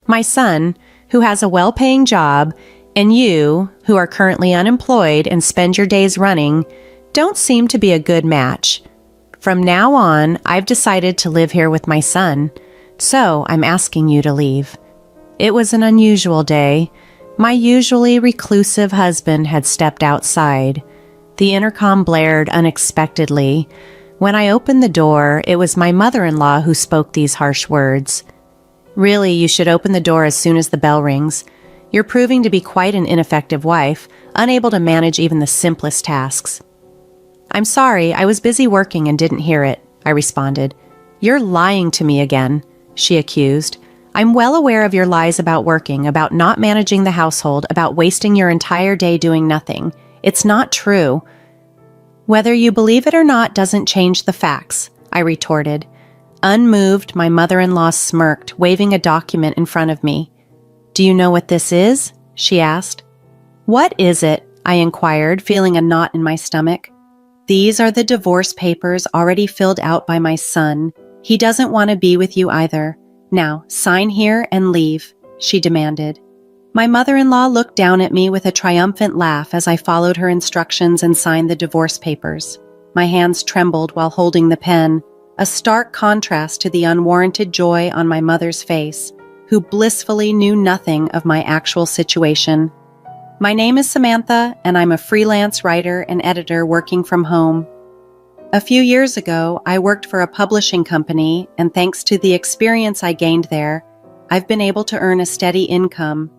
My son, who has a well-paying job, and you, who are currently unemployed and spend your days running, don't seem to be a good match. From now on, I've decided to live here with my son, so I'm asking you to leave." It was an unusual day. My usually reclusive husband had stepped outside. The intercom blared unexpectedly. When I opened the door, it was my mother-in-law who spoke these harsh words. "Really, you should open the door as soon as the bell rings. You're proving to be quite an ineffective wife, unable to manage even the simplest tasks." "I'm sorry, I was busy working and didn't hear it," I responded. "You're lying to me again," she accused. "I'm well aware of your lies about working, about not managing the household, about wasting your entire day doing nothing. It's not true." "Whether you believe it or not doesn't change the facts," I retorted. Unmoved, my mother-in-law smirked, waving a document in front of me. "Do you know what this is?" she asked. "What is it?" I inquired, feeling a knot in my stomach. "These are the divorce papers already filled out by my son. He doesn't want to be with you either. Now, sign here and leave," she demanded. My mother-in-law looked down at me with a triumphant laugh as I followed her instructions and signed the divorce papers. My hands trembled while holding the pen, a stark contrast to the unwarranted joy on my mother's face, who blissfully knew nothing of my actual situation. "My name is Samantha, and I'm a freelance writer and editor working from home. A few years ago, I worked for a publishing company, and thanks to the experience I gained there, I've been able to earn a steady income.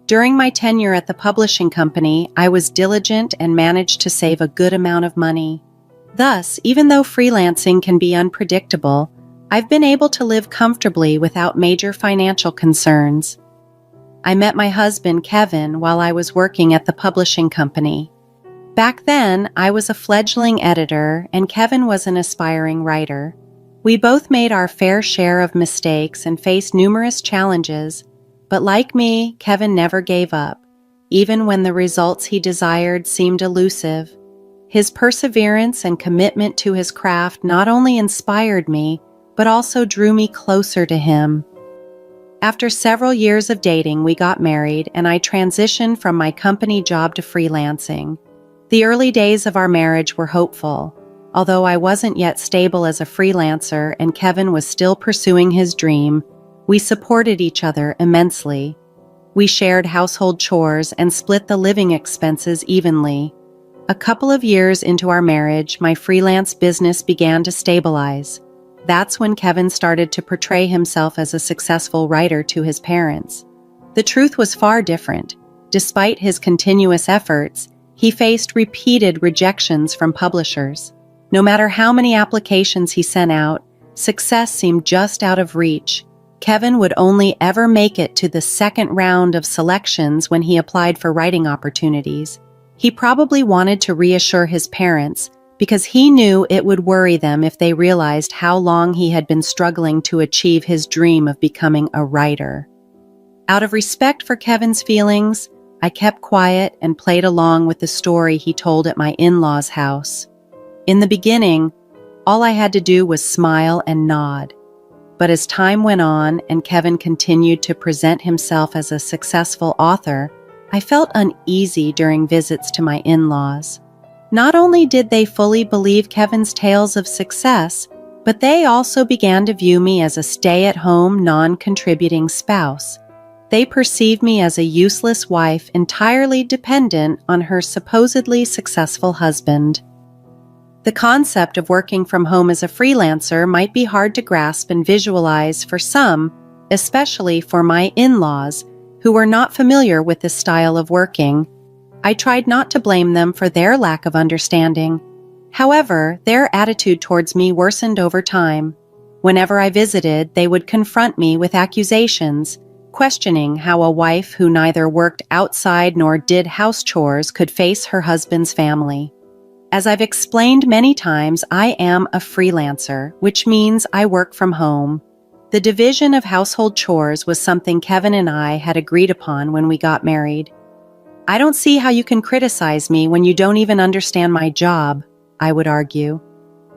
During my tenure at the publishing company, I was diligent and managed to save a good amount of money. Thus, even though freelancing can be unpredictable, I've been able to live comfortably without major financial concerns. I met my husband, Kevin, while I was working at the publishing company. Back then, I was a fledgling editor, and Kevin was an aspiring writer. We both made our fair share of mistakes and faced numerous challenges, but like me, Kevin never gave up, even when the results he desired seemed elusive. His perseverance and commitment to his craft not only inspired me, but also drew me closer to him. After several years of dating, we got married, and I transitioned from my company job to freelancing. The early days of our marriage were hopeful. Although I wasn't yet stable as a freelancer and Kevin was still pursuing his dream, we supported each other immensely. We shared household chores and split the living expenses evenly. A couple of years into our marriage, my freelance business began to stabilize. That's when Kevin started to portray himself as a successful writer to his parents. The truth was far different. Despite his continuous efforts, he faced repeated rejections from publishers. No matter how many applications he sent out, success seemed just out of reach. Kevin would only ever make it to the second round of selections when he applied for writing opportunities. He probably wanted to reassure his parents because he knew it would worry them if they realized how long he had been struggling to achieve his dream of becoming a writer. Out of respect for Kevin's feelings, I kept quiet and played along with the story he told at my in-laws' house. In the beginning, all I had to do was smile and nod. But as time went on and Kevin continued to present himself as a successful author, I felt uneasy during visits to my in-laws. Not only did they fully believe Kevin's tales of success, but they also began to view me as a stay-at-home, non-contributing spouse. They perceived me as a useless wife entirely dependent on her supposedly successful husband. The concept of working from home as a freelancer might be hard to grasp and visualize for some, especially for my in-laws, who were not familiar with this style of working. I tried not to blame them for their lack of understanding. However, their attitude towards me worsened over time. Whenever I visited, they would confront me with accusations, questioning how a wife who neither worked outside nor did house chores could face her husband's family. As I've explained many times, I am a freelancer, which means I work from home. The division of household chores was something Kevin and I had agreed upon when we got married. "I don't see how you can criticize me when you don't even understand my job," I would argue.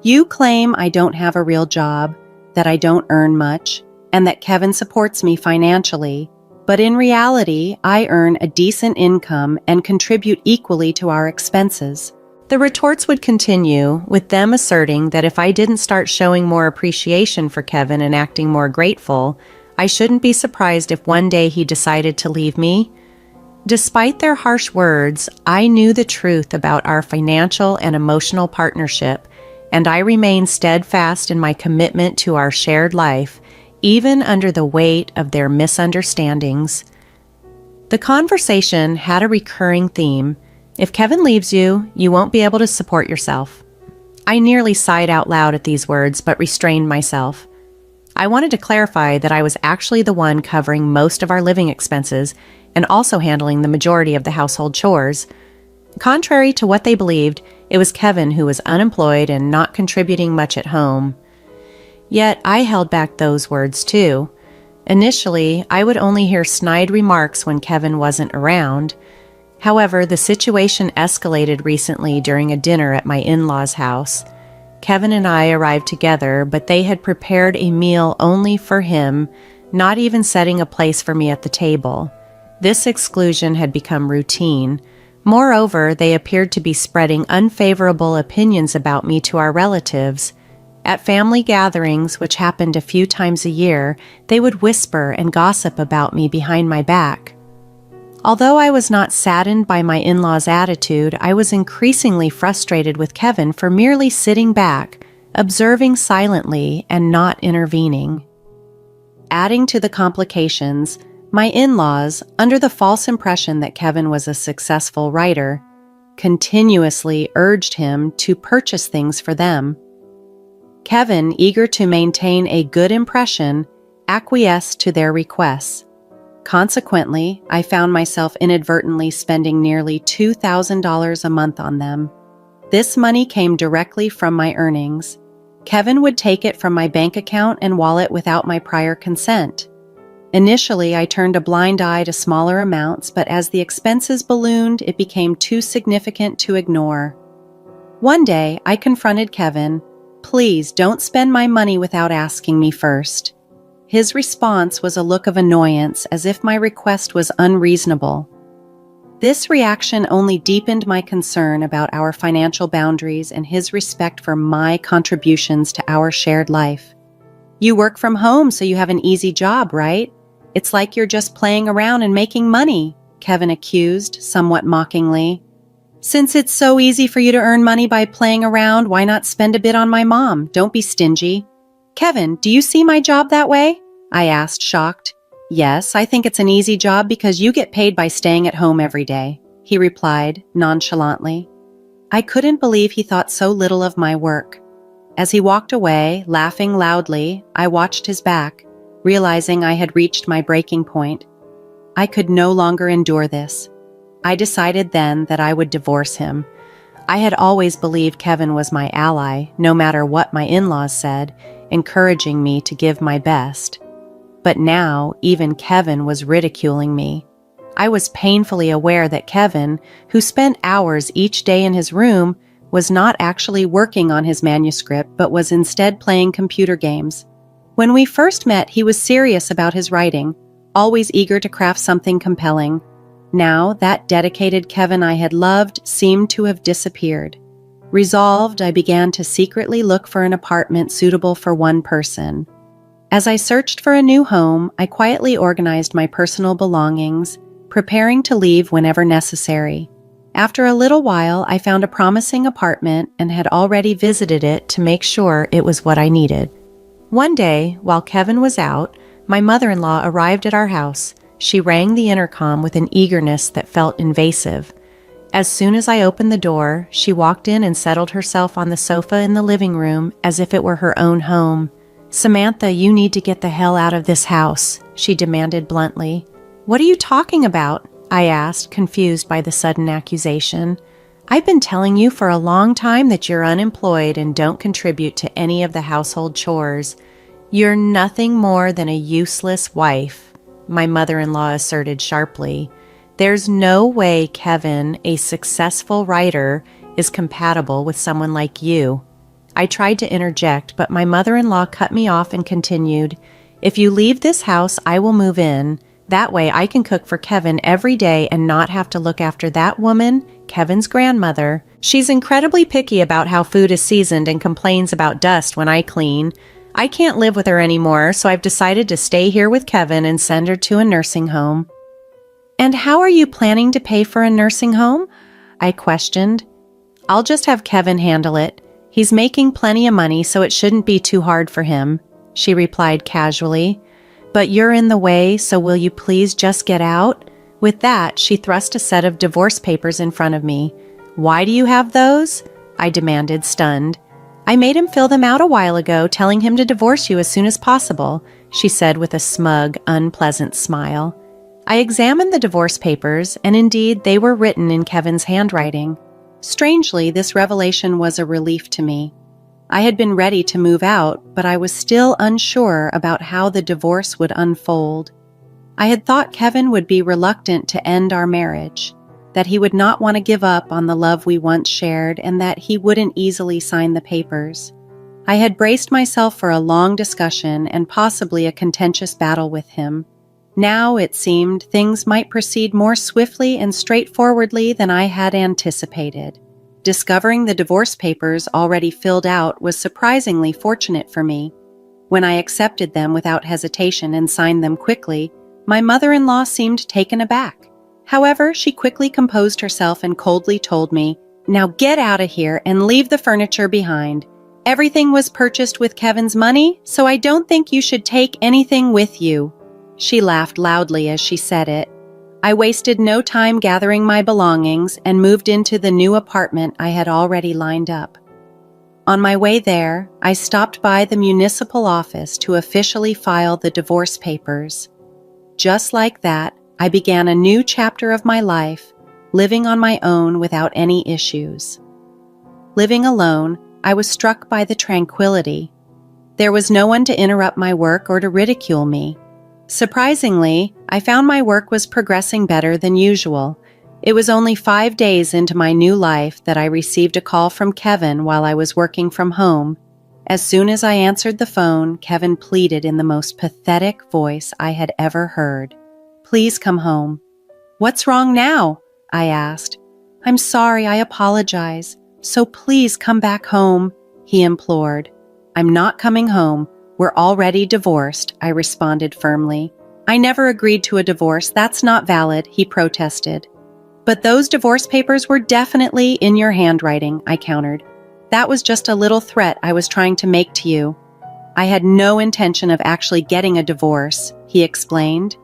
"You claim I don't have a real job, that I don't earn much. and that Kevin supports me financially, but in reality, I earn a decent income and contribute equally to our expenses. The retorts would continue, with them asserting that if I didn't start showing more appreciation for Kevin and acting more grateful, I shouldn't be surprised if one day he decided to leave me. Despite their harsh words, I knew the truth about our financial and emotional partnership, and I remained steadfast in my commitment to our shared life, even under the weight of their misunderstandings. The conversation had a recurring theme. If Kevin leaves you, you won't be able to support yourself. I nearly sighed out loud at these words, but restrained myself. I wanted to clarify that I was actually the one covering most of our living expenses and also handling the majority of the household chores. Contrary to what they believed, it was Kevin who was unemployed and not contributing much at home. Yet I held back those words too. Initially, I would only hear snide remarks when Kevin wasn't around. However, the situation escalated recently during a dinner at my in-laws' house. Kevin and I arrived together, but they had prepared a meal only for him, not even setting a place for me at the table. This exclusion had become routine. Moreover, they appeared to be spreading unfavorable opinions about me to our relatives. At family gatherings, which happened a few times a year, they would whisper and gossip about me behind my back. Although I was not saddened by my in-laws' attitude, I was increasingly frustrated with Kevin for merely sitting back, observing silently, and not intervening. Adding to the complications, my in-laws, under the false impression that Kevin was a successful writer, continuously urged him to purchase things for them. Kevin, eager to maintain a good impression, acquiesced to their requests. Consequently, I found myself inadvertently spending nearly $2,000 a month on them. This money came directly from my earnings. Kevin would take it from my bank account and wallet without my prior consent. Initially, I turned a blind eye to smaller amounts, but as the expenses ballooned, it became too significant to ignore. One day, I confronted Kevin. "Please don't spend my money without asking me first." His response was a look of annoyance, as if my request was unreasonable. This reaction only deepened my concern about our financial boundaries and his respect for my contributions to our shared life. "You work from home, so you have an easy job, right? It's like you're just playing around and making money," Kevin accused, somewhat mockingly. "Since it's so easy for you to earn money by playing around, why not spend a bit on my mom? Don't be stingy." "Kevin, do you see my job that way?" I asked, shocked. "Yes, I think it's an easy job because you get paid by staying at home every day," he replied, nonchalantly. I couldn't believe he thought so little of my work. As he walked away, laughing loudly, I watched his back, realizing I had reached my breaking point. I could no longer endure this. I decided then that I would divorce him. I had always believed Kevin was my ally, no matter what my in-laws said, encouraging me to give my best. But now, even Kevin was ridiculing me. I was painfully aware that Kevin, who spent hours each day in his room, was not actually working on his manuscript, but was instead playing computer games. When we first met, he was serious about his writing, always eager to craft something compelling. Now, that dedicated Kevin I had loved seemed to have disappeared. Resolved, I began to secretly look for an apartment suitable for one person. As I searched for a new home, I quietly organized my personal belongings, preparing to leave whenever necessary. After a little while, I found a promising apartment and had already visited it to make sure it was what I needed. One day, while Kevin was out, my mother-in-law arrived at our house. She rang the intercom with an eagerness that felt invasive. As soon as I opened the door, she walked in and settled herself on the sofa in the living room as if it were her own home. "Samantha, you need to get the hell out of this house," she demanded bluntly. "What are you talking about?" I asked, confused by the sudden accusation. "I've been telling you for a long time that you're unemployed and don't contribute to any of the household chores. You're nothing more than a useless wife," my mother-in-law asserted sharply. "There's no way Kevin, a successful writer, is compatible with someone like you." I tried to interject, but my mother-in-law cut me off and continued, If you leave this house, I will move in. That way I can cook for Kevin every day and not have to look after that woman, Kevin's grandmother. She's incredibly picky about how food is seasoned and complains about dust when I clean. I can't live with her anymore, so I've decided to stay here with Kevin and send her to a nursing home." "And how are you planning to pay for a nursing home?" I questioned. "I'll just have Kevin handle it. He's making plenty of money, so it shouldn't be too hard for him," she replied casually. "But you're in the way, so will you please just get out?" With that, she thrust a set of divorce papers in front of me. "Why do you have those?" I demanded, stunned. "I made him fill them out a while ago, telling him to divorce you as soon as possible," she said with a smug, unpleasant smile. I examined the divorce papers, and indeed they were written in Kevin's handwriting. Strangely, this revelation was a relief to me. I had been ready to move out, but I was still unsure about how the divorce would unfold. I had thought Kevin would be reluctant to end our marriage, that he would not want to give up on the love we once shared, and that he wouldn't easily sign the papers. I had braced myself for a long discussion and possibly a contentious battle with him. Now, it seemed, things might proceed more swiftly and straightforwardly than I had anticipated. Discovering the divorce papers already filled out was surprisingly fortunate for me. When I accepted them without hesitation and signed them quickly, my mother-in-law seemed taken aback. However, she quickly composed herself and coldly told me, "Now get out of here and leave the furniture behind. Everything was purchased with Kevin's money, so I don't think you should take anything with you." She laughed loudly as she said it. I wasted no time gathering my belongings and moved into the new apartment I had already lined up. On my way there, I stopped by the municipal office to officially file the divorce papers. Just like that, I began a new chapter of my life, living on my own without any issues. Living alone, I was struck by the tranquility. There was no one to interrupt my work or to ridicule me. Surprisingly, I found my work was progressing better than usual. It was only 5 days into my new life that I received a call from Kevin while I was working from home. As soon as I answered the phone, Kevin pleaded in the most pathetic voice I had ever heard. "Please come home." "What's wrong now?" I asked. "I'm sorry, I apologize. So please come back home," he implored. "I'm not coming home. We're already divorced," I responded firmly. "I never agreed to a divorce. That's not valid," he protested. "But those divorce papers were definitely in your handwriting," I countered. "That was just a little threat I was trying to make to you. I had no intention of actually getting a divorce," he explained.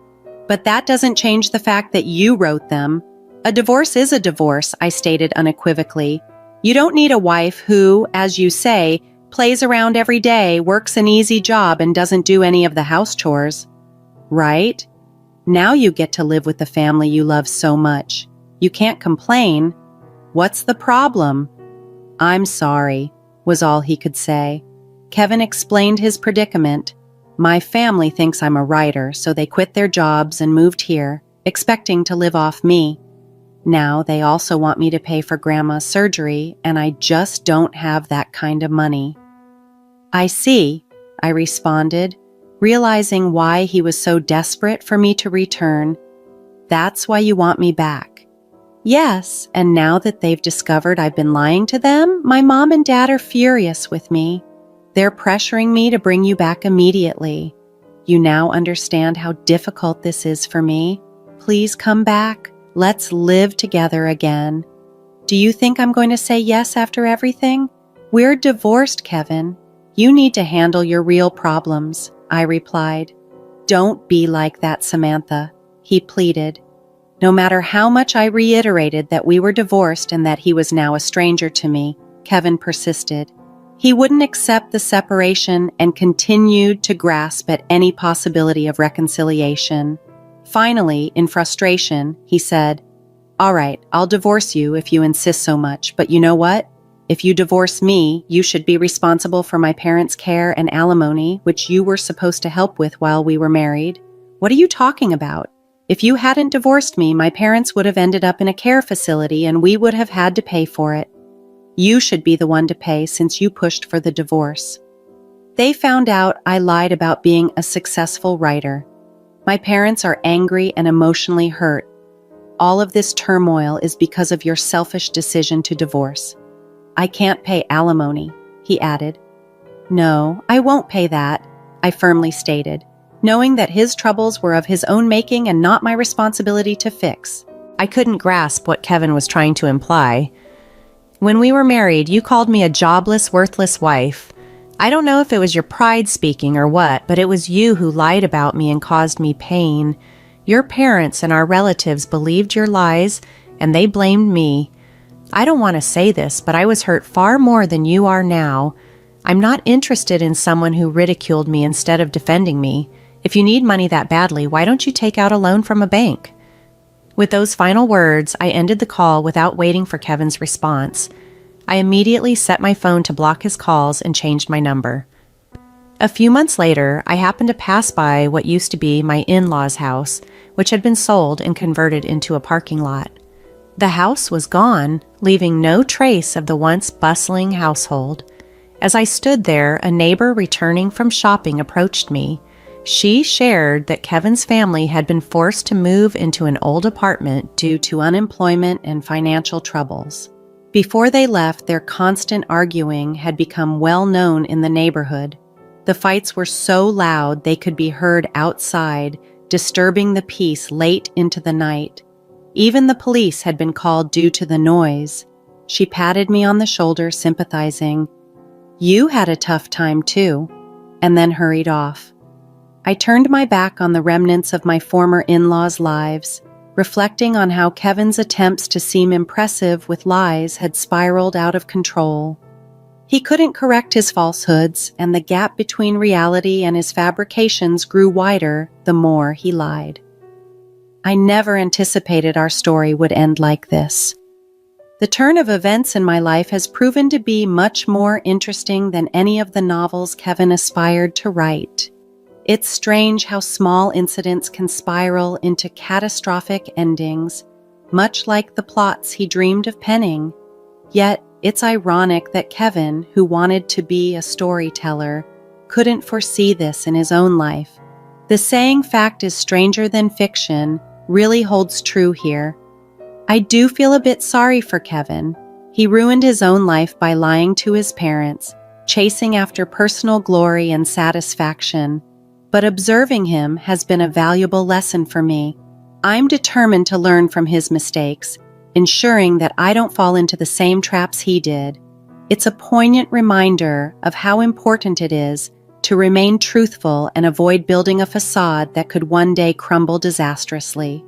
"But that doesn't change the fact that you wrote them. A divorce is a divorce," I stated unequivocally. "You don't need a wife who, as you say, plays around every day, works an easy job, and doesn't do any of the house chores. Right? Now you get to live with the family you love so much. You can't complain. What's the problem?" "I'm sorry," was all he could say. Kevin explained his predicament. "My family thinks I'm a writer, so they quit their jobs and moved here, expecting to live off me. Now they also want me to pay for Grandma's surgery, and I just don't have that kind of money." "I see," I responded, realizing why he was so desperate for me to return. "That's why you want me back." "Yes, and now that they've discovered I've been lying to them, my mom and dad are furious with me. They're pressuring me to bring you back immediately. You now understand how difficult this is for me. Please come back. Let's live together again." "Do you think I'm going to say yes after everything?" "We're divorced, Kevin. You need to handle your real problems," I replied. "Don't be like that, Samantha," he pleaded. No matter how much I reiterated that we were divorced and that he was now a stranger to me, Kevin persisted. He wouldn't accept the separation and continued to grasp at any possibility of reconciliation. Finally, in frustration, he said, "All right, I'll divorce you if you insist so much, but you know what? If you divorce me, you should be responsible for my parents' care and alimony, which you were supposed to help with while we were married." "What are you talking about? If you hadn't divorced me, my parents would have ended up in a care facility and we would have had to pay for it. You should be the one to pay since you pushed for the divorce." They found out I lied about being a successful writer. My parents are angry and emotionally hurt. All of this turmoil is because of your selfish decision to divorce. I can't pay alimony, he added. No, I won't pay that, I firmly stated, knowing that his troubles were of his own making and not my responsibility to fix. I couldn't grasp what Kevin was trying to imply. When we were married, you called me a jobless, worthless wife. I don't know if it was your pride speaking or what, but it was you who lied about me and caused me pain. Your parents and our relatives believed your lies, and they blamed me. I don't want to say this, but I was hurt far more than you are now. I'm not interested in someone who ridiculed me instead of defending me. If you need money that badly, why don't you take out a loan from a bank? With those final words, I ended the call without waiting for Kevin's response. I immediately set my phone to block his calls and changed my number. A few months later, I happened to pass by what used to be my in-laws' house, which had been sold and converted into a parking lot. The house was gone, leaving no trace of the once bustling household. As I stood there, a neighbor returning from shopping approached me. She shared that Kevin's family had been forced to move into an old apartment due to unemployment and financial troubles. Before they left, their constant arguing had become well known in the neighborhood. The fights were so loud they could be heard outside, disturbing the peace late into the night. Even the police had been called due to the noise. She patted me on the shoulder, sympathizing. You had a tough time too, and then hurried off. I turned my back on the remnants of my former in-laws' lives, reflecting on how Kevin's attempts to seem impressive with lies had spiraled out of control. He couldn't correct his falsehoods, and the gap between reality and his fabrications grew wider the more he lied. I never anticipated our story would end like this. The turn of events in my life has proven to be much more interesting than any of the novels Kevin aspired to write. It's strange how small incidents can spiral into catastrophic endings, much like the plots he dreamed of penning. Yet, it's ironic that Kevin, who wanted to be a storyteller, couldn't foresee this in his own life. The saying "fact is stranger than fiction" really holds true here. I do feel a bit sorry for Kevin. He ruined his own life by lying to his parents, chasing after personal glory and satisfaction. But observing him has been a valuable lesson for me. I'm determined to learn from his mistakes, ensuring that I don't fall into the same traps he did. It's a poignant reminder of how important it is to remain truthful and avoid building a facade that could one day crumble disastrously.